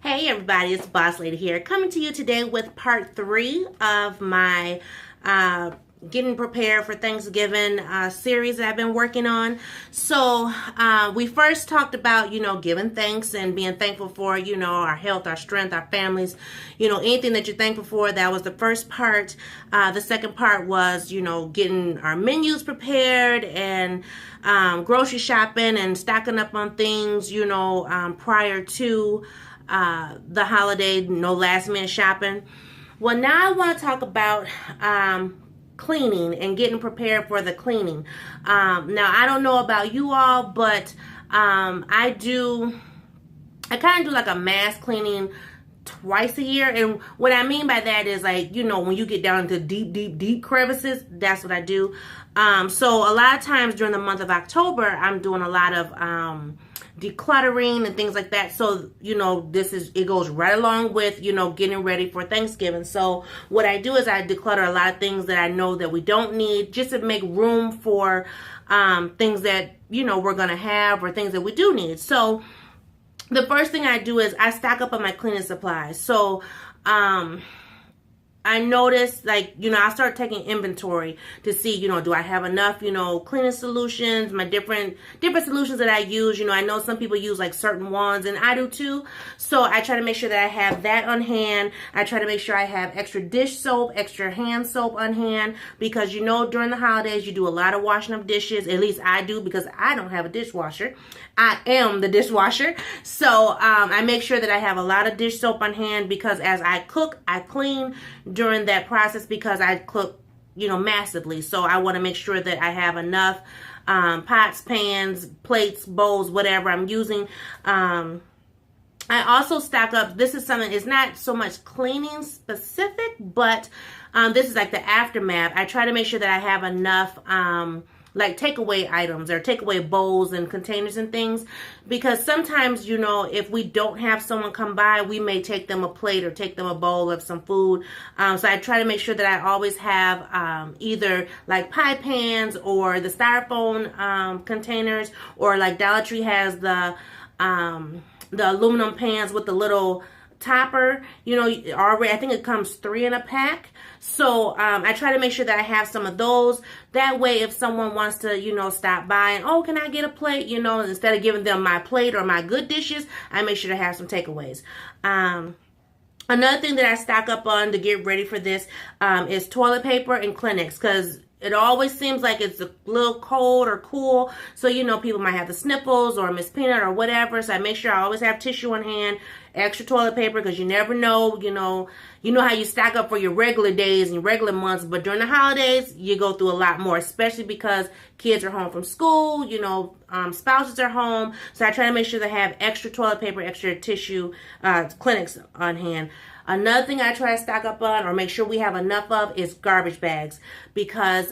Hey everybody, it's Boss Lady here, coming to you today with part 3 of my getting prepared for Thanksgiving series that I've been working on. So we first talked about, giving thanks and being thankful for, our health, our strength, our families, anything that you're thankful for. That was the first part. The second part was, getting our menus prepared and grocery shopping and stocking up on things, prior to the holiday, no last minute shopping. Well, now I want to talk about cleaning and getting prepared for the cleaning. Now, I don't know about you all, but I kind of do like a mass cleaning twice a year. And what I mean by that is like, when you get down into deep crevices, that's what I do. So a lot of times during the month of October, I'm doing a lot of decluttering and things like that. So, it goes right along with, getting ready for Thanksgiving. So what I do is I declutter a lot of things that I know that we don't need, just to make room for things that, we're going to have, or things that we do need. So the first thing I do is I stock up on my cleaning supplies. So, I noticed, I start taking inventory to see, do I have enough, cleaning solutions, my different solutions that I use. I know some people use like certain ones, and I do too. So I try to make sure that I have that on hand. I try to make sure I have extra dish soap, extra hand soap on hand, because during the holidays, you do a lot of washing of dishes. At least I do, because I don't have a dishwasher. I am the dishwasher. So I make sure that I have a lot of dish soap on hand, because as I cook, I clean during that process, because I cook, massively. So I want to make sure that I have enough pots, pans, plates, bowls, whatever I'm using. I also stock up. This is something, it's not so much cleaning specific, but this is like the aftermath. I try to make sure that I have enough like takeaway items or takeaway bowls and containers and things, because sometimes, if we don't have someone come by, we may take them a plate or take them a bowl of some food. So I try to make sure that I always have either like pie pans or the styrofoam containers, or like Dollar Tree has the aluminum pans with the little topper, already. I think it comes 3 in a pack. So I try to make sure that I have some of those. That way, if someone wants to, stop by and, oh, can I get a plate? Instead of giving them my plate or my good dishes, I make sure to have some takeaways. Another thing that I stock up on to get ready for this is toilet paper and Kleenex, because it always seems like it's a little cold or cool. So, people might have the sniffles or Miss Peanut or whatever. So I make sure I always have tissue on hand, extra toilet paper, because you never know, how you stack up for your regular days and your regular months. But during the holidays, you go through a lot more, especially because kids are home from school, spouses are home. So I try to make sure they have extra toilet paper, extra tissue, Kleenex on hand. Another thing I try to stock up on, or make sure we have enough of, is garbage bags, because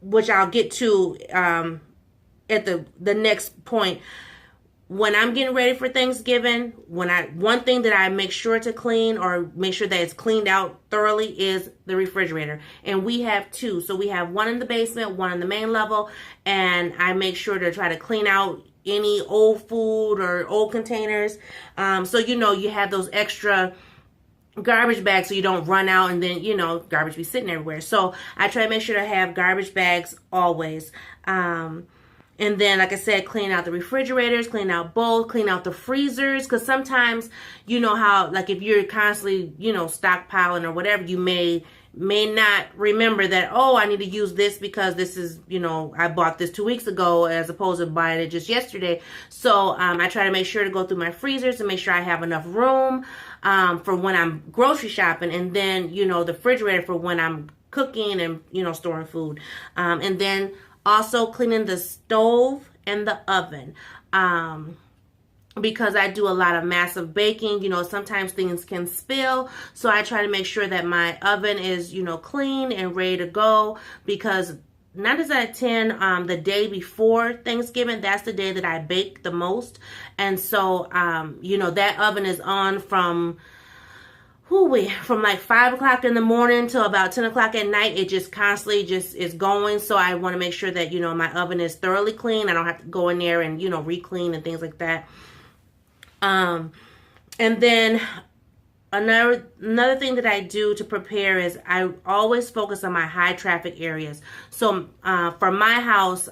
which I'll get to at the next point. When I'm getting ready for Thanksgiving, one thing that I make sure to clean, or make sure that it's cleaned out thoroughly, is the refrigerator. And we have 2. So we have one in the basement, one in the main level, and I make sure to try to clean out any old food or old containers. So, you have those extra garbage bags, so you don't run out and then, garbage be sitting everywhere. So I try to make sure to have garbage bags always. And then, like I said, clean out the refrigerators, clean out bowls, clean out the freezers. Because sometimes, how, like, if you're constantly, stockpiling or whatever, you may not remember that, oh, I need to use this because this is, I bought this 2 weeks ago, as opposed to buying it just yesterday. So I try to make sure to go through my freezers to make sure I have enough room for when I'm grocery shopping. And then, the refrigerator for when I'm cooking and, storing food. And then also cleaning the stove and the oven. Because I do a lot of massive baking, sometimes things can spill. So I try to make sure that my oven is, clean and ready to go, because 9 times out of 10, the day before Thanksgiving, that's the day that I bake the most. And so, that oven is on from like 5 o'clock in the morning till about 10 o'clock at night. It just constantly just is going. So I want to make sure that, my oven is thoroughly clean. I don't have to go in there and, re-clean and things like that. Um, and then another thing that I do to prepare is I always focus on my high traffic areas. So for my house,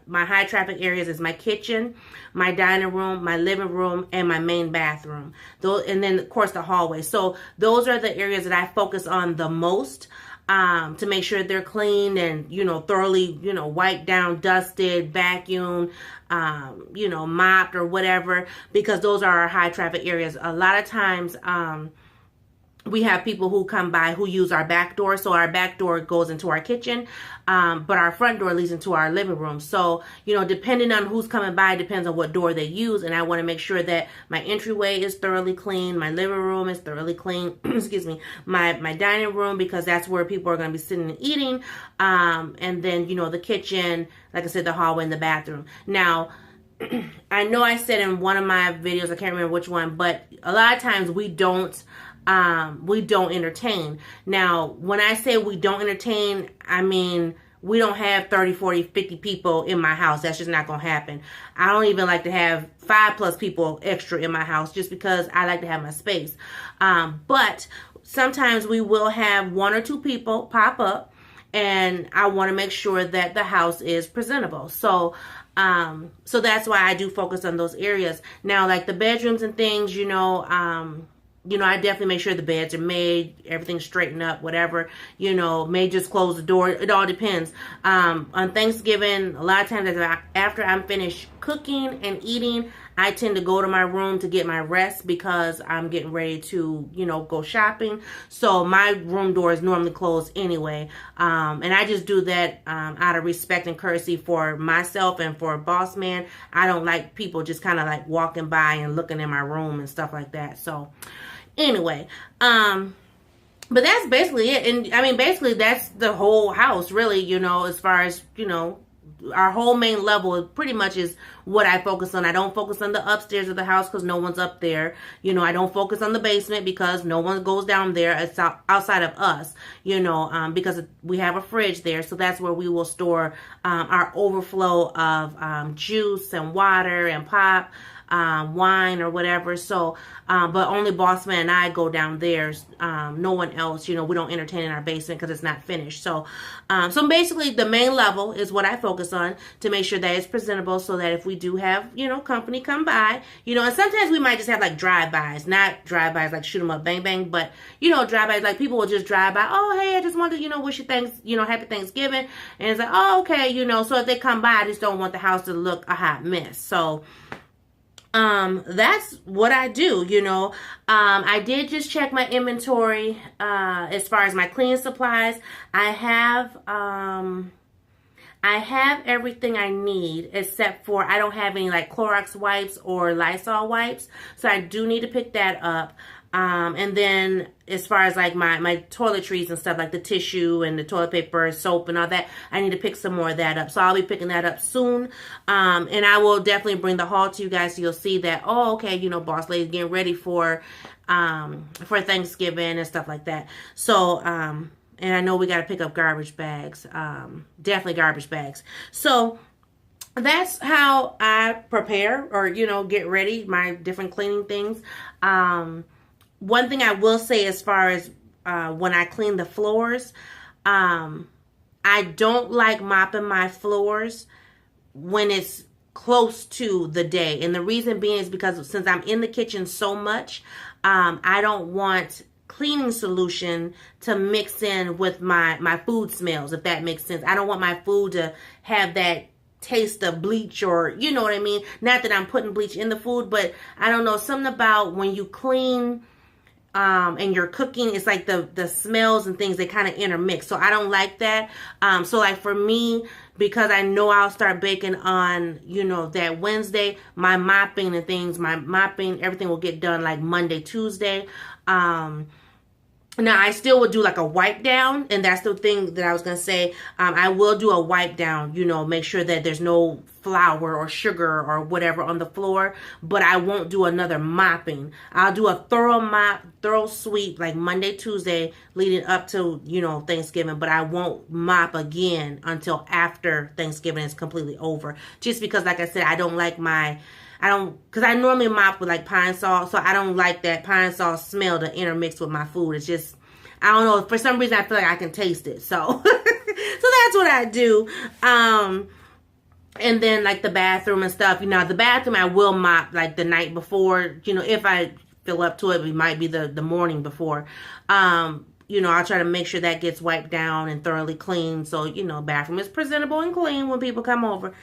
my high traffic areas is my kitchen, my dining room, my living room, and my main bathroom. And then of course the hallway. So those are the areas that I focus on the most. To make sure they're clean and, thoroughly, wiped down, dusted, vacuumed, mopped or whatever, because those are our high traffic areas. A lot of times, we have people who come by who use our back door. So our back door goes into our kitchen, but our front door leads into our living room. So, depending on who's coming by, depends on what door they use. And I want to make sure that my entryway is thoroughly clean. My living room is thoroughly clean. Excuse me. My dining room, because that's where people are going to be sitting and eating. And then, the kitchen, like I said, the hallway and the bathroom. Now, I know I said in one of my videos, I can't remember which one, but a lot of times we don't entertain. Now, when I say we don't entertain, I mean, we don't have 30, 40, 50 people in my house. That's just not going to happen. I don't even like to have 5+ people extra in my house just because I like to have my space. But sometimes we will have 1 or 2 people pop up, and I want to make sure that the house is presentable. So that's why I do focus on those areas. Now, like the bedrooms and things, I definitely make sure the beds are made, everything's straightened up, whatever, may just close the door. It all depends. On Thanksgiving, a lot of times after I'm finished cooking and eating, I tend to go to my room to get my rest because I'm getting ready to, go shopping. So my room door is normally closed anyway. And I just do that out of respect and courtesy for myself and for boss man. I don't like people just kind of like walking by and looking in my room and stuff like that. So anyway, but that's basically it. And I mean, basically that's the whole house really, as far as, our whole main level pretty much is what I focus on. I don't focus on the upstairs of the house because no one's up there. I don't focus on the basement because no one goes down there. It's outside of us, because we have a fridge there. So that's where we will store our overflow of juice and water and pop. Wine or whatever. So, but only boss man and I go down there. No one else, we don't entertain in our basement because it's not finished. So, so basically the main level is what I focus on to make sure that it's presentable so that if we do have, company come by, and sometimes we might just have like drive-bys, not drive-bys like shoot them up, bang, bang, but, drive-bys, like people will just drive by, oh, hey, I just wanted to, wish you happy Thanksgiving. And it's like, oh, okay, so if they come by, I just don't want the house to look a hot mess. So, that's what I do, I did just check my inventory, as far as my cleaning supplies. I have everything I need except for I don't have any like Clorox wipes or Lysol wipes. So I do need to pick that up. And then as far as like my toiletries and stuff, like the tissue and the toilet paper, soap and all that, I need to pick some more of that up. So I'll be picking that up soon. And I will definitely bring the haul to you guys so you'll see that, oh, okay, boss lady's getting ready for Thanksgiving and stuff like that. So, and I know we got to pick up garbage bags, definitely garbage bags. So that's how I prepare or, get ready my different cleaning things. One thing I will say as far as when I clean the floors, I don't like mopping my floors when it's close to the day. And the reason being is because since I'm in the kitchen so much, I don't want cleaning solution to mix in with my food smells, if that makes sense. I don't want my food to have that taste of bleach or, you know what I mean? Not that I'm putting bleach in the food, but I don't know, something about when you clean and you're cooking, it's like the smells and things, they kind of intermix. So I don't like that. So like for me, because I know I'll start baking on, that Wednesday, my mopping and things, everything will get done like Monday, Tuesday. Now, I still would do like a wipe down, and that's the thing that I was going to say. I will do a wipe down, make sure that there's no flour or sugar or whatever on the floor, but I won't do another mopping. I'll do a thorough mop, thorough sweep like Monday, Tuesday leading up to, Thanksgiving, but I won't mop again until after Thanksgiving is completely over. Just because, like I said, I don't like my because I normally mop with like pine salt, so I don't like that pine salt smell to intermix with my food. It's just, I don't know, for some reason I feel like I can taste it. So, so that's what I do. And then like the bathroom and stuff, the bathroom I will mop like the night before, if I feel up to it, it might be the morning before. I'll try to make sure that gets wiped down and thoroughly clean. So, bathroom is presentable and clean when people come over.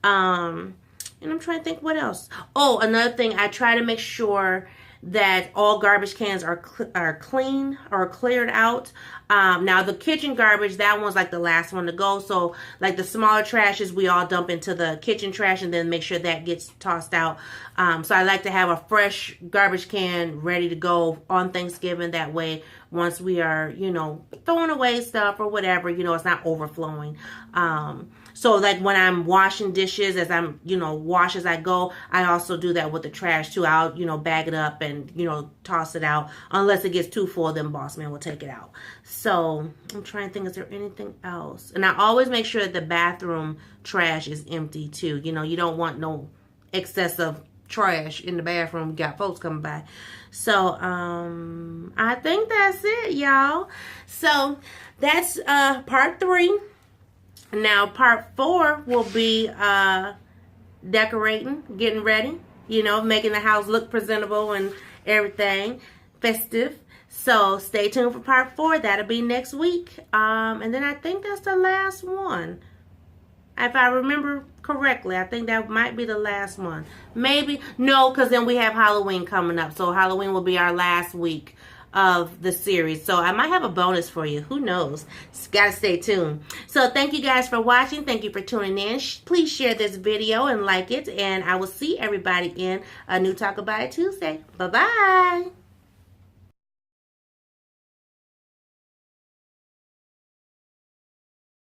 And I'm trying to think what else. Oh, another thing, I try to make sure that all garbage cans are clean or cleared out. Now the kitchen garbage, that one's like the last one to go. So like the smaller trashes, we all dump into the kitchen trash and then make sure that gets tossed out. So I like to have a fresh garbage can ready to go on Thanksgiving. That way, once we are, throwing away stuff or whatever, it's not overflowing. So like when I'm washing dishes, as I'm, wash as I go, I also do that with the trash too. I'll, bag it up and, toss it out. Unless it gets too full, then boss man will take it out. So I'm trying to think, is there anything else? And I always make sure that the bathroom trash is empty too. You don't want no excessive trash in the bathroom. You got folks coming by. So I think that's it, y'all. So that's part 3. Now, part 4 will be decorating, getting ready, making the house look presentable and everything, festive. So, stay tuned for part 4. That'll be next week. And then I think that's the last one. If I remember correctly, I think that might be the last one. Maybe. No, because then we have Halloween coming up. So, Halloween will be our last week of the series. So I might have a bonus for you. Who knows? Just gotta stay tuned. So thank you guys for watching. Thank you for tuning in. Please share this video and like it. And I will see everybody in a new Talk About It Tuesday. Bye-bye.